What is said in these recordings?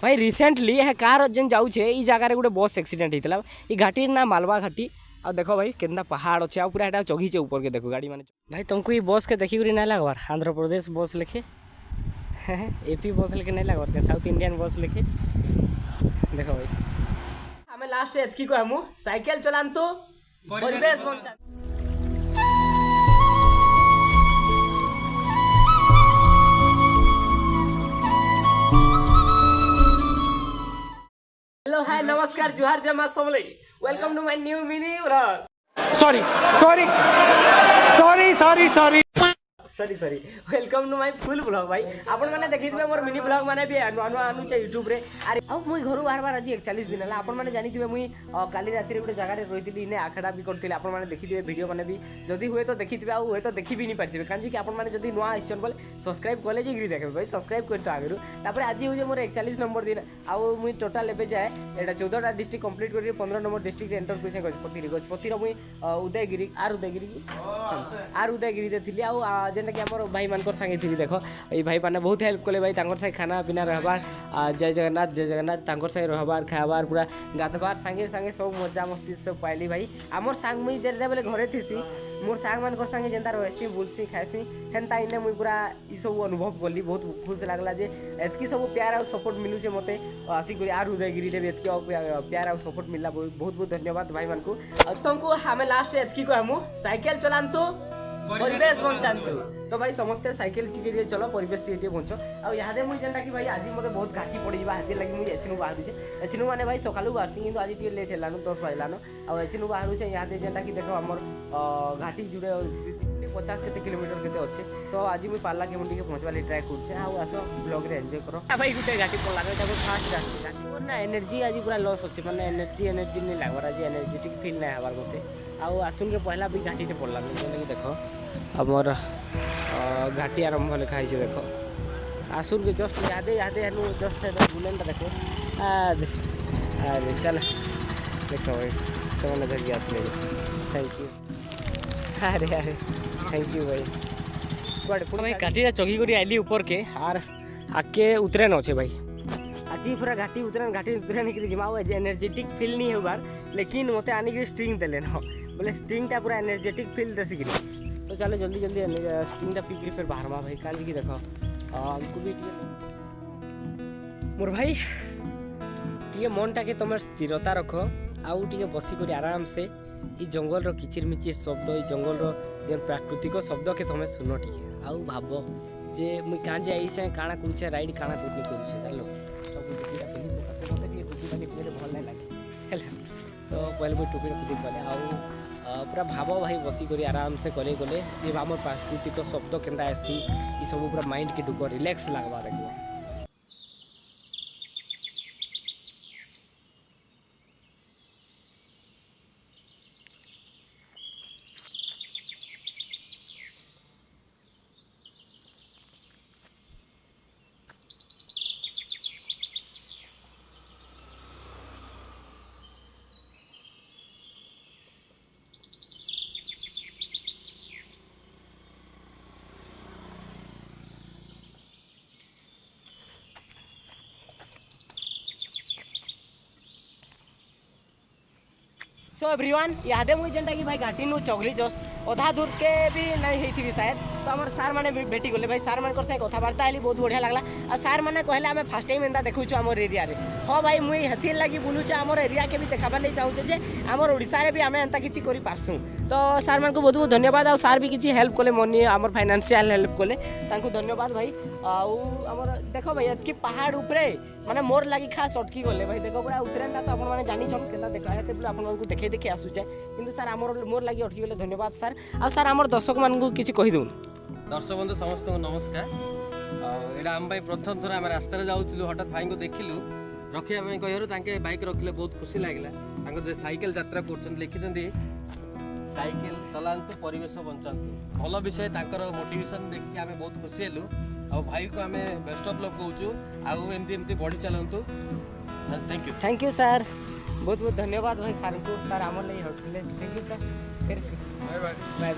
भाई रिसेंटली है कार जेन जाऊे ई जगार गोटे बस एक्सीडेंट होता है घाटी ना मालवा घाटी आ देखो भाई कितना पहाड़ अच्छे आ पूरा एटा चघीचे ऊपर के देखो गाड़ी मैंने भाई तुमको ये बस के देखी ना लगवार आंध्र प्रदेश बस लिखे एपी बस लिखे नहीं लगवार साउथ इंडियन बस लिखे देखो भाई हमें लास्ट एतकी को हम साइकिल चलान तो परिवेश बंचा हेलो हाय नमस्कार जुहार जमा सबले welcome to my new mini vlog sorry sorry sorry sorry sorry sorry sorry welcome to my full blog भाई आपण माने देखिथिबे मोर मिनी ब्लॉग माने भी नुआ आनु छ YouTube रे अरे अब मुई घरु बार बार आज 41 दिन हला आपण माने जानिथिबे मुई काली रात्रि गोटे जगह रे रहितली ने आखडा भी करथिले आपण माने देखिथिबे वीडियो माने भी जदी हुए तो देखिथिबे आ हुए तो देखि भी नहीं पाथिबे कांजी कि आपण माने जदी नुआ आइछन बोले सब्सक्राइब कले जे गिरी देखबे भाई सब्सक्राइब करतो आगरु तापर आज हो जे मोर 41 नंबर दिन आ मुई टोटल एबे जाय एटा 14 टा डिस्ट्रिक्ट कंप्लीट करी 15 नंबर डिस्ट्रिक्ट एंटर करछे गजपति रो मुई उदयगिरी आर उदयगिरी दे थिली आ जेंटा कि हमर भाई मानकर संगे थी देखो ये भाई मैंने बहुत हेल्प कले भाई तांकर से खाना पीना रहबार जय जगन्नाथ तांकर से रहबार खाबार पूरा गाधबार संगे संगे सब मजा मस्ती सब पाइली भाई आमर सांग मुई जेटा बेले घरे थीसी मोर सांग मानकर संगे जेंता रहसी बुलसी खाइसी हेंता इने मुई पूरा ई सब अनुभव कली बहुत खुश लागला जे एतकी सब प्यार और सपोर्ट मिलु छे मते आसी करी आर उदयगिरी रे एतकी प्यार और सपोर्ट मिलला बहुत धन्यवाद भाई मानकू आज तुमको हमें लास्ट एतकी को हम साइकिल चलान तो परिवेश बंचातु तो भाई समस्ते साइकिल टिके चलो परिवेश टिके बंचो आ यहाँ मुझे जेनटा कि भाई आज मत बहुत घाटी पड़ जा हाथी लगे मुझे एचनु बाहर एचनु माने भाई सकालू बाहर कि आज टे लेट है 10 बजलान आ एचनु बाहर यहाँ जेनटा कि देख आम घाटी जुड़े 50 के किलोमीटर के अच्छे तो आज मुझे पार्ला के मुझे पहुँचवा ट्राए कर आस ब्लॉग रे एंजॉय करो भाई गोटे घाटी पड़ला फास्ट घाटी ना एनर्जी आज पूरा लॉस अच्छे मैंने एनर्जी नहीं लगवार आज एनर्जेटिक फील नहीं हबार मत आसुन के पहला भी घाटी पड़ला देख आमर घाटी आरंभ लिखाई देख आसुन के जस्ट यादे जस्ट बुलेन देखे अरे चल देख भाई से धरिक आसले थैंक यू अरे थैंक यू भाई कड़े भाई घाटी चघी कर आइली ऊपर के आर आगे उतरेन अच्छे भाई आज पूरा घाटी उतरेन निकली जिमा एनर्जेटिक फील नहीं होबार लेकिन मत आनिक स्ट्रिंग देले न बोले स्ट्रिंगटा पूरा एनर्जेटिक फील देसी तो चलो जल्दी स्ट्रिंगटा पीकरी फिर बाहर भाई काल की देख हमको भी मोर भाई टे मनटा के तुम स्थिरता रख आउ टे बसिक आराम से ये जंगल किचिर मिचिर शब्द ये जंगल जो प्राकृतिक शब्द के तुम शुन टे आउ भाव जे मुई कहाँ जाए से काଣା करुचे राइड काଣା करुचे चलो भल नहीं लगे तो पहले मुझे टोपी खुदी गले आ पूरा भाव भाई बसिक आराम से गले गले ये आम प्राकृतिक शब्द केन्ता आसी ये सब पूरा माइंड के ढुक रिलैक्स लगवा देखो सो एवरीवन यादे मुझे जेनटा कि भाई घाटी नु चगली जस्ट अधा दूर के भी नहीं होती शायद तो आम सार मैंने भेटी गले भाई सार मान से कथबार्ता है बहुत बढ़िया लगला आ सार मैंने कहले आम फास्ट टाइम एंता देखु आम एरिया रे हाँ भाई मुई हेथि लगी बुलूचे आम एरिया के भी देखाबार नहीं चाहूचे जे आम ओडिशा रे भी आम एंता किछि करि पारसु तो सार मान को बहुत धन्यवाद आ सार भी किछि हेल्प कले मनी आम फाइनेंशियल हेल्प कले तांको धन्यवाद भाई आमर देख भाई एतकी पहाड़ उपरे माने मोर लगी खास अटकी गले भाई देखो पूरा उतरेन तो आपन माने जानी छन केला देखा है पूरा आपन को देखे देखे आसुचे किंतु सर आमर मोर लगी अटकी गले धन्यवाद सर आ सर आमर दर्शक मान को किछि कहि दून दर्शक बंधु समस्त को नमस्कार एटा हम भाई प्रथम थर आम रास्ता जाऊँ हठात भाई को देखिलु रखिया कहू तांके बाइक रखिले बहुत खुशी लागला तांको जे साइकिल यात्रा करछन लिखिछन्ती साइकिल चलांतु परिवेश बंचातु भल विषय तांकर मोटिवेशन देखि आमे बहुत खुशी हेलु आ भाई को आमे बेस्ट ऑफ लक कहूचु आगो एमती बढ़ी चलतु थैंक यू सर बहुत धन्यवाद भाई सर को सर आमर नहीं हटले थैंक यू सर फिर बाय बाय।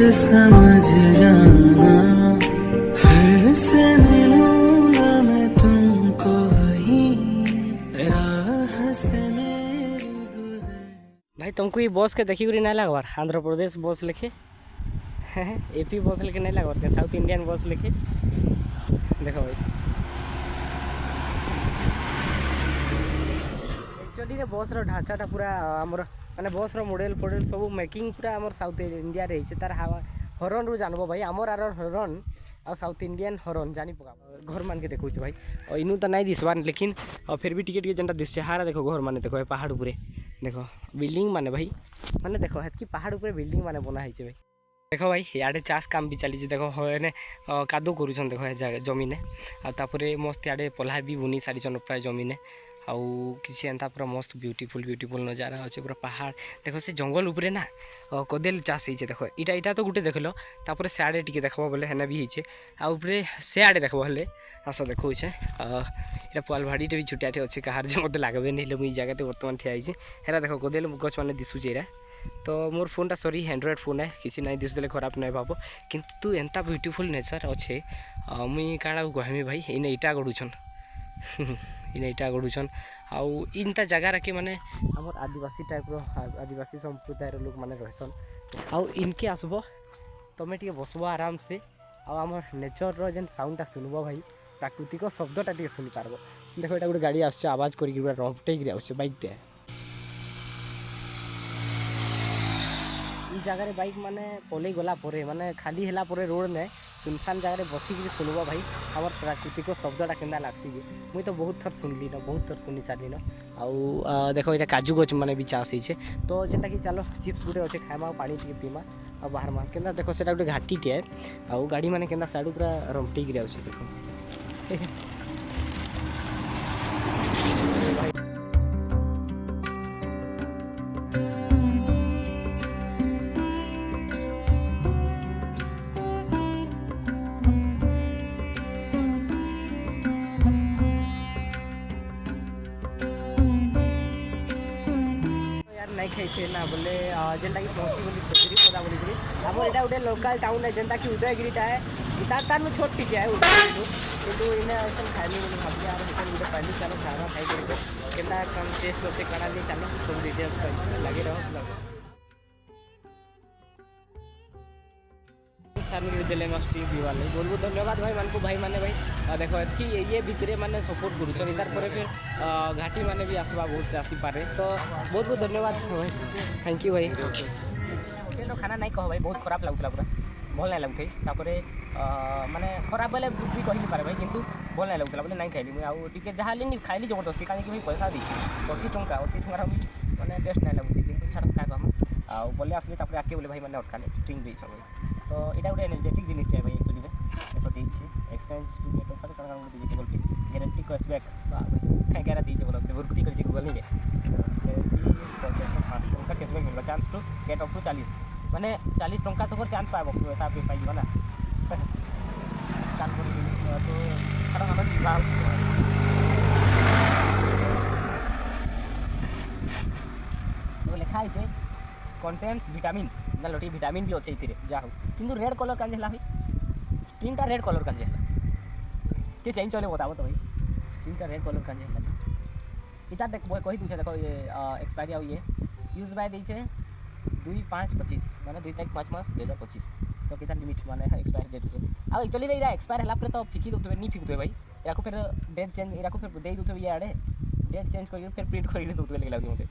से समझ जाना, फिर से मिलूंगा मैं तुमको वहीं, राह से मेरी गुजर। भाई तुमको ये बस के देखी नहीं लगवार आंध्र प्रदेश बस लिखे एपी बस लिखे नहीं लगवार क्या साउथ इंडियन बस लिखे देखो भाई एक्चुअली बस ढांचाटा पूरा आमर माने बस मॉडल फॉडल सब मेकिंग पूरा आमर साउथ इंडिया रे हिचे तार हवा हॉर्न रु जानबो भाई आमर आर हॉर्न आ साउथ इंडियन हॉर्न जानी पका घर मान के देखो भाई और इनु तो नहीं दिसबार लेकिन फिर भी टिके जेनटा दिस हारा देखो घर माने देखो पहाड़ उपरे देखो बिल्डिंग माने भाई माने देखो हेतकी पहाड़ उपरे बिल्डिंग माने बना है भाई देखो भाई इे चाष काम भी चली देखो एने कादो करुछन देखो जमीन आतापर मस्त इे पल्हा भी बुनी सारी प्राय जमीन आउ किसी एंता पूरा मस्त ब्यूटीफुल नजारा अच्छे पूरा पहाड़ देखो से जंगल उपरे ना कदेल चाष हो देखो इटा तो गोटे देखल तापर से आड़े टी देखो बोले हेना भी होचे आउे से आड़े देखो हेले आस देखो इटा पुआल भाड़ीटे भी छुटियाटे अच्छे कहार जो मत लगे नहीं मुझे जगह बर्तमान ठिया हेरा देखो कदेल गच मैंने दिशुचे एरा तो मोर फोनटा सॉरी एंड्रॉइड फोन है किसी ना दिशुले खराब नहीं भाव किंतु एंता ब्यूटीफुल नेचर अच्छे मुई काଣା कहमी भाई इने इटा गड़ुछन इने इटा गड़ुछन आउ इनता जगह रखे माने आमर आदिवासी टाइप आदिवासी संप्रदायर लोक माने रहसन आउ इनके आसबो तमे टिके बसबो आराम से आमर नेचर रो जेन साउंडटा सुनबो भाई प्राकृतिक शब्दटा टिके सुनि पारबो देखो एटा गोटे गाड़ी आछे आवाज करिक पूरा रफटेक रे आछे बाइकटे ई जगह बाइक माने पलई गला परे माने खाली होला परे रोड ने सुनसान जगह बसिक सुनब भाई आमर प्राकृतिक शब्दटा केना लागसी मुई तो बहुत थर सुनली न बहुत थर सुनी सारी न आउ देखो ये काजू गछ माने भी चाष होइछे तो जेनटा कि चलो चिप्स गुटे अच्छे खाइमा पानी टिके पीमा आ बाहर मा केना देखो सेटा गोटे घाटीटे आउ गाड़ी माने केना साइड पूरा रमटेक रे आछे देखो नहीं खाई ना बोले जेनटा कि पहुँची बोली खोजरी पदा बोली आम यहाँ गोटे लोकल टाउन है जेनटा कि उदयगिरीटा है तार में छोट टिके है उदयगिरी कितु इन्हें ऐसा खाइली बोली भाभी यार गोटे पहली चलो खाना खाई के कम टेस्ट होते करा लिए चलो सब डिटेल्स लगे रहो सार्वजनिक विद्यालय मस्ट टीवी वाले बहुत बहुत धन्यवाद भाई मानक भाई माने भाई देखो कि ये भितर मैंने सपोर्ट करुचन तार पर फिर घाटी माने भी आसवा बहुत आसीपे तो बहुत बहुत धन्यवाद भाई थैंक यू भाई तो खाना नहीं कह भाई बहुत खराब लगुला पूरा भल नहीं लगुई माने खराब बेले भी कही पारे भाई किंतु भल नहीं लगुला बोले नहीं खाइली मुझे आगे जहाँ लेनी खाइली जबरदस्ती कहीं भाई पैसा दी 80 टंका मैंने टेस्ट नहीं लगुचे कि छाड़ क्या कम आउ बोले आसली आगे बोले भाई मैंने अटकाले स्ट्रिंग दी सब तो यहाँ गोटे एनर्जेटिक जिनिस भाई एक्चुअली देखो देखिए एक्सचेंज टू गेट ऑफर कौन कौन दीजिए गूगल पे गारंटी कैशबैक खाई क्या दीजिए बोलो भुरकुटी कर गूगल नहीं 5 टंका कैशबैक मिलेगा chance to get up to 40 माने 40 टंका तो चांस पाइब पैसा भी पाइब ना तो छाड़ तो लिखा है कंटेन्स विटामिन्स ना विटामिन भी अच्छे ये जा किंतु रेड कलर का भाई स्ट्रिंगटा रेड कलर का किए चेंज चले बताओ तो भाई स्ट्रिंगटा रेड कलर का इतना देख कही दूसरे देखो ये एक्सपायरी आउ ये यूज बाय दीचे 2/5/25 माने 2 तारीख 5 मास 2025 तो कितना लिमिट माने एक्सपायरी डेट होचे आ एक्चुअली रे एक्सपायर हला तो फिकी दोते नहीं फिकते भाई याको फिर डेट चेंज याको फिर दे दोते ये आड़े डेट चेंज कर फिर प्रिंट कर दोते लगे लागो मते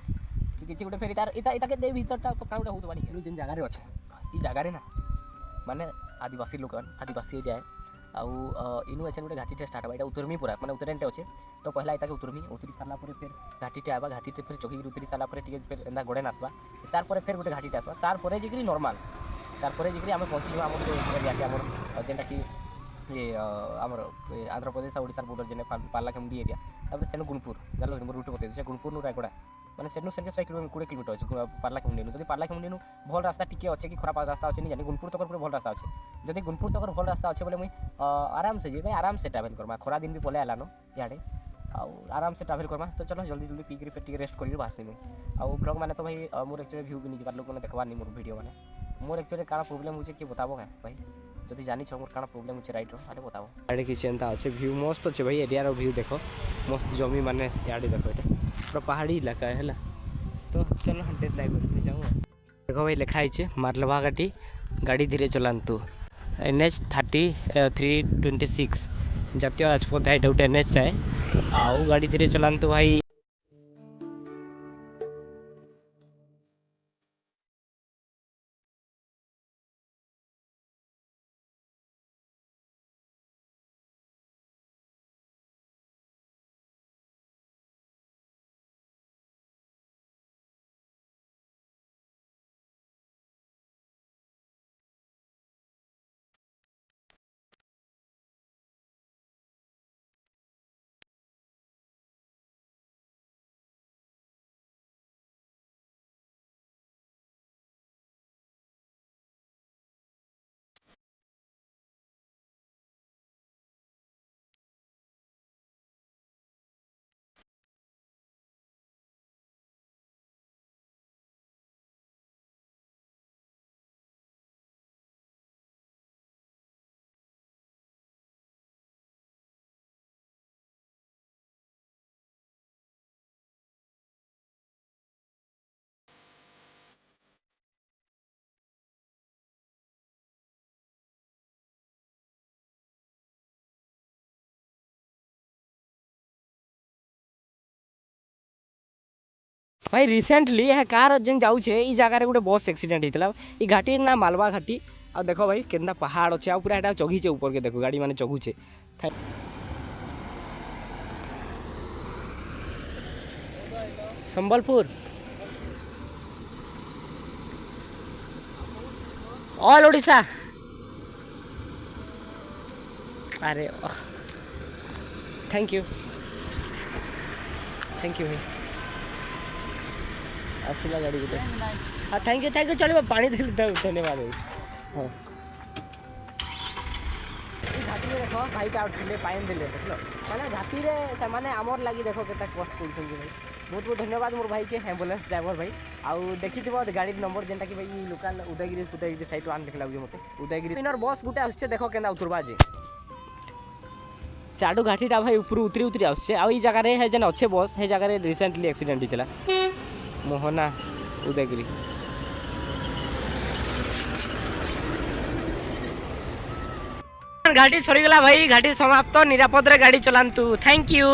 किसी गोटे फेर तार इता के दे भीतरटा कपड़ा गोटे होत बानी जेन जगह अच्छे ई जगह ना माने आदिवासी लोक आदिवासी एरिया है आउ इनु ऐसे गोटे घाटी स्टार्ट है उतरमी पूरा माने उतरेंटे अच्छे तो पहला इता के उतरी सारा फिर घाटी आवा घाटी फिर चौकी उतरी सारा फिर एंदा गोड़े आसवा तार फिर गोटे घाटी आसवा तार जी नॉर्मल तार जी आम पहुँची आम जो एरिया आम जेनटा कि ये आमर आंध्र प्रदेश और ओडिशा बॉर्डर जेने पार्लाखेमुंडी एरिया तापर सेनु गुणपुर जान मोर रूट बतई गुणपुर रायगड़ा मैंने सेनु सेनके 100 किलोमीटर अच्छे पार्लाखेमुंडी जब पार्लाखेमुंडी भल रास्ता टिके अच्छे कि खराब रास्ता अच्छे नहीं जानी गुणपुर तक पूरा भल रास्ता अच्छे जब गुणपुर तक भल रास्ता अच्छे बोले मुझे आराम से जी आराम से ट्रावेल करमा खरा दिन भी पलै आलानो इे आराम से ट्रावेल करमा तो चलो जल्दी जल्दी पीक फिर रेस्ट कर बाहर आउ ब्लॉग मैंने तो भाई मोर एक्चुअली व्यू भी नहीं लोक मैंने देखवार नहीं मोर वीडियो मैंने मोर एक्चुअली काଣା प्रोब्लेम होचे कि बताबो का भाई जदि जानि छ मोर काଣା प्रोब्लेम होचे राइट रो आरे बताबो आड़े किछ एंता अच्छे व्यू मस्त अच्छे भाई एरिया रो व्यू देखो मस्त जमी माने याडे देखो एटा पूरा पहाड़ी इलाका है ना तो चलो हम टेस्ट ड्राइव करते जाऊँ देखो भाई लिखा है मारलवा घाटी गाड़ी धीरे चलांतु NH 326 जातीय राजपथ है डाउट NH है आउ गाड़ी धीरे चलांतु भाई भाई रिसेंटली है कार जेन जाऊे ई जगार गोटे बस एक्सीडेंट होता ई घाटी ना मालवा घाटी आ देखो भाई केन्दा पहाड़ अच्छे आ पूरा एटा चघीचे ऊपर के देखो गाड़ी माने चघुचे संबलपुर ऑल ओडिशा अरे थैंक यू भाई आसला गाड़ी गोटे हाँ थैंक यू चलो पानी धन्यवाद भाई हाँ घाटी में देख भाई का पाइन देले देख मैंने घाटी से मैंने आमर लगी देख के कष्ट कर भाई बहुत बहुत धन्यवाद मोर भाई के एम्बुलेंस ड्राइवर भाई आउ देखी गाड़ी नंबर जेनटा कि भाई लोकल उदयगिरी साइड वन देख लगे मत उदयगिरी इनर बस गोटे आसছে देख के उतरवा जे साडू घाटीटा भाई ऊपर उतरी आसছে आ जगार है जेन अच्छे बस है जगार रिसेंटली एक्सीडेंट होता मोहना उदयगिरी घाटी सरीगला भाई घाटी समाप्त निरापद रे गाड़ी चलांतु थैंक यू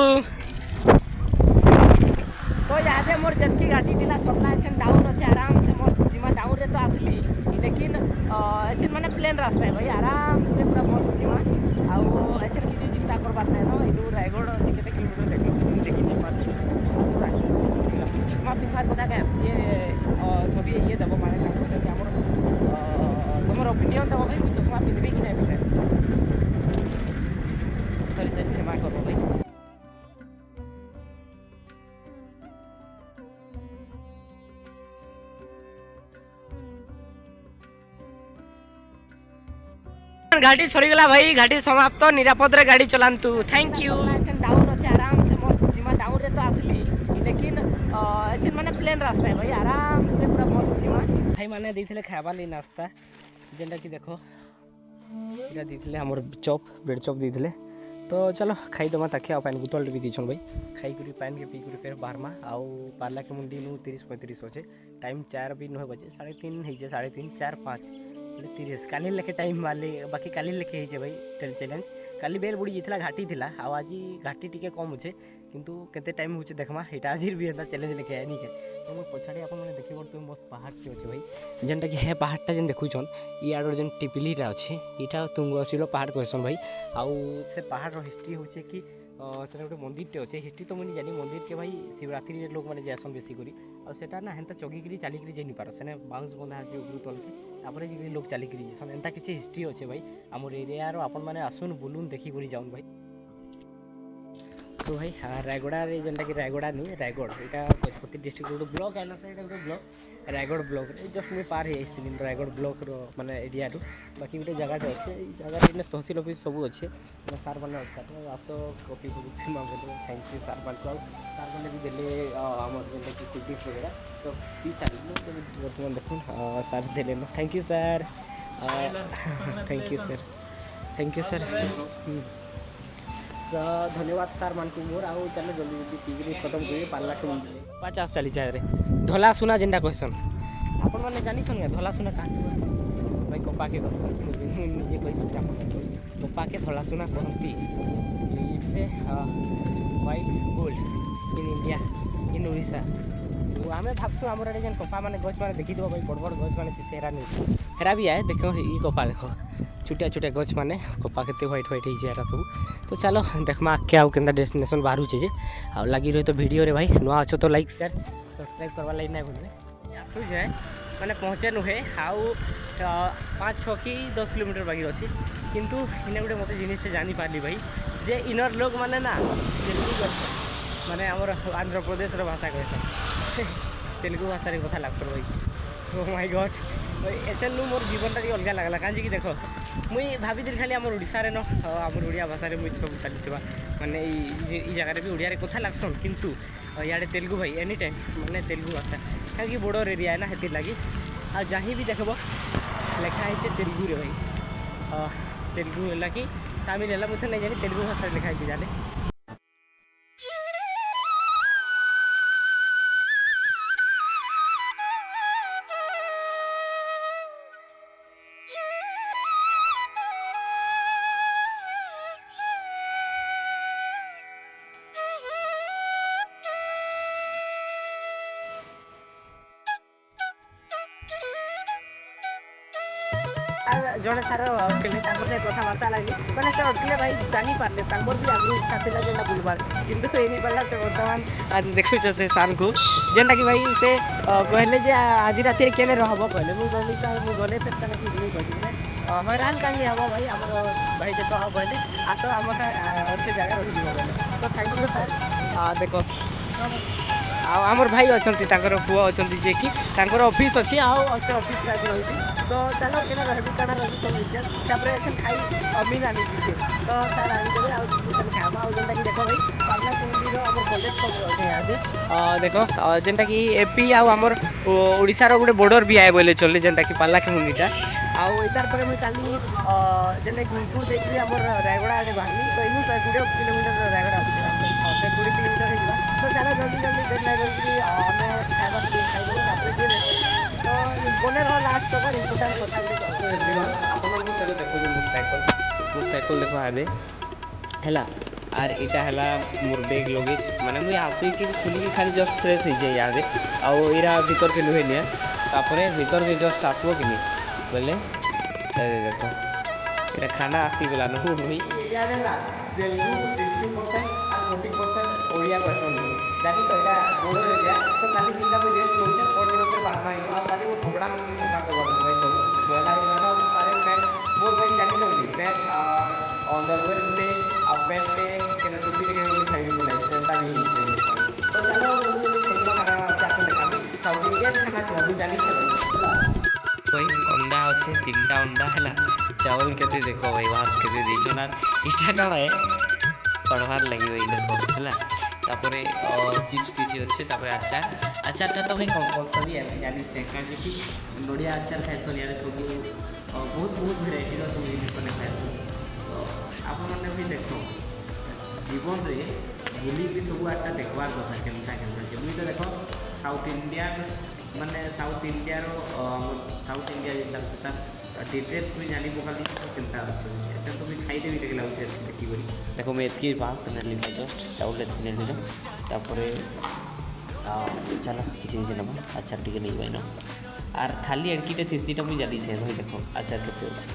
तो यहाँ मोर जबकि घाटी थिला सबला एछन डाउन अच्छे आराम से मस्त जिमा डाउन रे तो आसली लेकिन एछन माने प्लेन रास्ता है भाई आराम से पूरा मस्त जिमा आउ एछन किसी चिंता करबार नै न इदु रायगढ़ केते किलोमीटर देखलो देखि नै पाती पूरा तुफान बता के ये सभी ये दबो माने कि हमर तुमर ओपिनियन दबो भाई चश्मा पिनबे कि नै बोले सॉरी क्षमा करो भाई घाटी सरीगला भाई घाटी समाप्त निरापद रे गाड़ी चलांतु थैंक यू डाउन अच्छे आराम से मस्त जिमा डाउन रे तो आसली लेकिन एछन माने प्लेन रास्ता है भाई आराम से पूरा मस्त जिमा भाई माने देथिले खाबा ले नाश्ता जेंटा कि देखो इरा देथिले हमर चॉप ब्रेड चॉप देथिले तो चलो खाई दमा ताके आ पानी बोतल भी दीछन भाई खाई करी पानी के पी करी फिर बाहरमा आउ पार्ला के मुंडी नु 30-35 होचे टाइम 4 भी न बजे 3:30 हेजे 3:30 4 5 30 काली लेखे टाइम वाले बाकी काली लेखे है भाई टेल चैलेंज काली बेल बुड़ी जीतला घाटी थिला आ आज घाटी टिके कम होचे किंतु केते टाइम होचे देखमा एटा आज भी एटा चैलेंज लेखे है नहीं के तो मैं पछाड़ी आपन माने देखि परतो मस्त पहाड़ के होचे भाई जेनटा कि है पहाड़टा जेन देखुछन ई आडर जेन टिपिलीरा अछि इटा तुंगशिलो पहाड़ कहसन भाई आउ से पहाड़ रो हिस्ट्री होचे कि से गोटे मंदिरटे अच्छे हिस्ट्री तो मुझे जानी मंदिर के भाई शिवरात्रि लोक मैंने जासन बेसी करी आटा ना हेन्ता चगिकी चलिकी जाई पार सेने बाउंस बंधा अच्छे उपरू तलके तापर जी लोक चलिकी जासन एंता किसी हिस्ट्री अच्छे भाई आम एरिया आपण मैंने आसुन बुलुन देखी जाऊन भाई सो भाई रायगड़ा जेनटा कि रायगड़ा नहीं रायगढ़ यहाँ गजपति डिस्ट्रिक्ट गोटे ब्लॉक है ना सर गोटे ब्लॉक रायगढ़ ब्लॉक जस्ट मुझे पार हो रायगढ़ ब्लॉक माने एरिया बाकी गोटे जगह अच्छे जगह तहसिल ऑफिस सब अच्छे सार मैंने अच्छे आस कॉफी मांगे थैंक यू सार मान सार मैंने भी देले आम जेनटा कि टिप्स वगैरह तो पी सारी बर्तमान देखुन सार देले thank you sir thank you sir तो धन्यवाद सार मान को मोर आउ चलो जल्दी जल्दी पीकरी खत्म करिए पाला के मुंडे 50 चली जाए धला सुना जेनटा कहसन आपण माने जानी छन धला सुना का भाई कपा के कहसन निजे कहि कपा के धला सुना कहती it's a white gold in India in Odisha तो आमे भाबसु हमर एडे जेन कपा माने गछ माने देखि दो भाई बड़ बड़ गछ माने सेरा नहीं हेरा भी आए देखो ई कपा देखो छुटिया छुटिया गछ माने कपा केते व्हाइट व्हाइट ही जेरा सब तो चलो देखमा आके आउ केनता डेस्टिनेशन बाहर छे जे आ लागी रही तो वीडियो रे भाई नुआ अच्छो तो लाइक शेयर सब्सक्राइब करवा लाइन ना भूलबे आसु जाए माने पहुँचे नुहे आउ 5-6 कि 10 किलोमीटर बाकी अच्छी किंतु इने गोटे मत जिनिस जानी पारली भाई जे इनर लोग माने ना तेलुगु माने हमर आंध्र प्रदेश रो भाषा कहसन तेलुगु भाषा रे कथा लागसन भाई ओ माय गॉड एचन नु मोर जीवनटा टी अलग लागला कांजी कि देखो मुई भाभी दिल खाली हमर ओडिसा रे न हमर ओडिया भाषा रे मुई सब चलितबा माने ई जगह रे भी ओडिया रे कथा लागसन किंतु याडे तेलुगु भाई एनी टाइम माने तेलुगु भाषा कांकि बॉर्डर एरिया है ना हेतिर लागी आ जहीं भी देखबो लिखा है तेलुगु रे भाई तेलुगु होला कि तमिल होला मुझे नहीं जानी तेलुगु भाषा लिखा है जाने जड़े सार अटकले कथबार्ता लगे मैंने से अटकले भाई जानी पारे भी आगे इच्छा था जेना बुलबार किंतु तो नहीं पारा तो बर्तमान देखुच से सार को जेनटा कि भाई से कहले जे आज रात केने रहब कहले मुझे कहली सर मुझे गले फिर कहली हैरान कहीं हम भाई आम भाई देख कहले आस आम अच्छे जगह रही तो थैंक यू सर देख आमर भाई अच्छा पुआ अच्छा जे कि ऑफिस अच्छी अच्छे ऑफिस रही तो चलो केना रही काना रही सब तापर एसन खाई अमीन आनी दीजिए तो सर आनी देबे आ खामा आ जेनटा कि देखो भाई पाला कुंडी रो हमर कॉलेज सब है आज देखो जेनटा कि एपी आ हमर ओडिसा रो गोटे बॉर्डर भी आए बोले चले जेनटा कि पाला कुंडीटा आ इतार पर मैं काली जेने गुंटूर देखली हमर रायगड़ा आडे बाहरी तो इनु 20 किलोमीटर रायगड़ा से 20 किलोमीटर है तो चलो जल्दी जल्दी देखना जल्दी हमें खाइबा खाइबो तापर जे तो बोले रहो लास्ट तक इम्पोर्टेंट कथा आपन चलो देखो जो मोटरसाइकिल देखो आबे हैला आर इटा हैला मोर बैग लगेज माने मुई आसी कि खुली कि खाली जस्ट फ्रेश हो जाए याद आ इरा भीतर के लुहे निया तापर भीतर के जस्ट आसबो कि नहीं बोले देखो এটা খানা আসি গলা ন ভাই ইয়ারে না তেলুগু 60% আর 40% ওড়িয়া question জানি তো এটা বড় এরিয়া তো কালি কিলা বই রেস্ট করছে পরের উপর বানা হয় আর কালি ও ঠোকড়া মনে কথা করব ভাই তো বলা না পারে প্যান্ট बोल भाई জানি তো প্যান্ট अंडरवेयर पे अब पैंट पे केना टोपी के हम खाई बोला सेंटा भी तो चलो सेंटा खाना चाहते देखा साउथ इंडियन खाना तो जानी भाई अंडा अच्छे 3टा अंडा है चावल केते देखो भाई भात केते दीछन आर इटा काड़ा है पढ़वार लगी भाई देखो है तापरे चिप्स किछि अच्छे तापरे अचारटा तो भाई कंपलसरी है जानी से काजे कि नडिया अचार खाइसन यारे सब बहुत बहुत भेराइटी रो सब जिनिस बने खाइसन तो आपन माने भी देखो जीवन रे बुली भी सब आटा देखवार कथा केनता जे मुई तो देखो साउथ इंडिया माने साउथ इंडिया रो साउथ इंडिया जेता सेता डिटेल्स भी जानी पकाली तो केनता अछि ऐसे तो भी खाई देबी देखला उचे देखि बरी देखो मैं एतकी बात करली जस्ट चावल एतकी नेली तापरे चलो किसी किसी नबा अच्छा टिके नहीं भाई ना आर खाली एडकीटे थीसीटा भी जाली छे भाई देखो अच्छा केते अछि